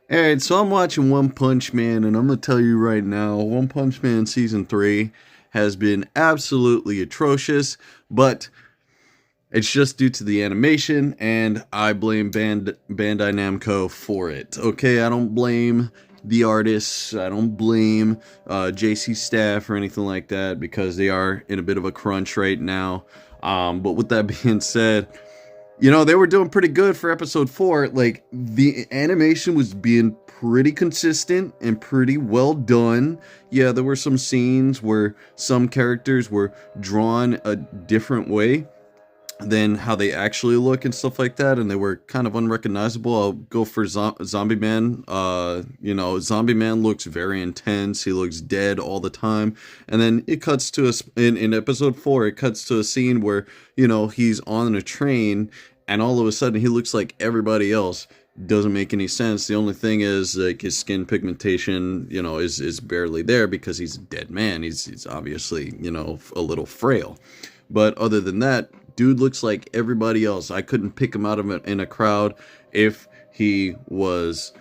Alright, so I'm watching One Punch Man, and I'm gonna tell you right now, One Punch Man Season 3 has been absolutely atrocious, but it's just due to the animation, and I blame Bandai Namco for it. Okay, I don't blame the artists, I don't blame JC staff or anything like that, because they are in a bit of a crunch right now. But with that being said, they were doing pretty good for episode 4. Like, the animation was being pretty consistent and pretty well done. Yeah, there were some scenes where some characters were drawn a different way than how they actually look and stuff like that, and they were kind of unrecognizable. I'll go for Zombie Man. Zombie Man looks very intense. He looks dead all the time. And then it cuts to in episode 4, it cuts to a scene where, he's on a train, and all of a sudden he looks like everybody else. Doesn't make any sense. The only thing is, like, his skin pigmentation, is barely there because he's a dead man. He's obviously, a little frail. But other than that, dude looks like everybody else. I couldn't pick him out of in a crowd if he was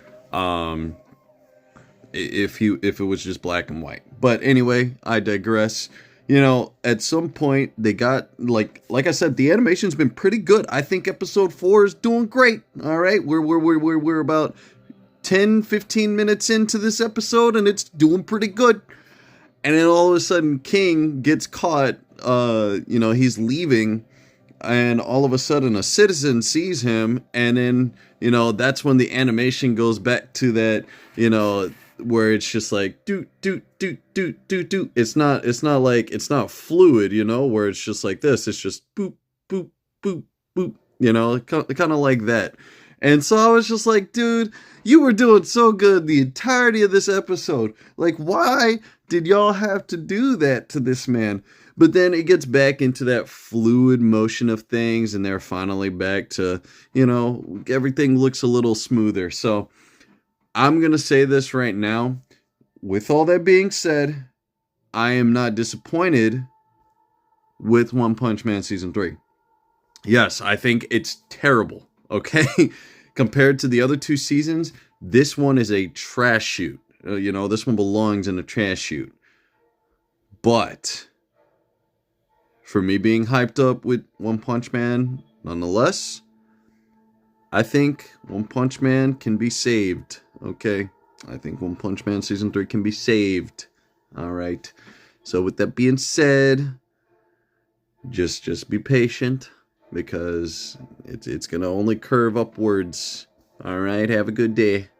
if it was just black and white. But anyway, I digress. At some point they got, like I said, the animation's been pretty good. I think episode 4 is doing great. All right, we're about 10-15 minutes into this episode, and it's doing pretty good. And then all of a sudden King gets caught. He's leaving, and all of a sudden a citizen sees him, and then that's when the animation goes back to that, where it's just like do do do do do do. It's not like, it's not fluid, where it's just like this. It's just boop boop boop boop, kind of like that. And so I was just like, dude, you were doing so good the entirety of this episode. Like, why did y'all have to do that to this man? But then it gets back into that fluid motion of things, and they're finally back to, everything looks a little smoother. So I'm going to say this right now. With all that being said, I am not disappointed with One Punch Man Season 3. Yes, I think it's terrible, okay? Compared to the other 2 seasons, this one is a trash shoot. This one belongs in a trash shoot. But for me being hyped up with One Punch Man, nonetheless, I think One Punch Man can be saved, okay? I think One Punch Man Season 3 can be saved. Alright. So with that being said, just be patient, because it's gonna only curve upwards. Alright, have a good day.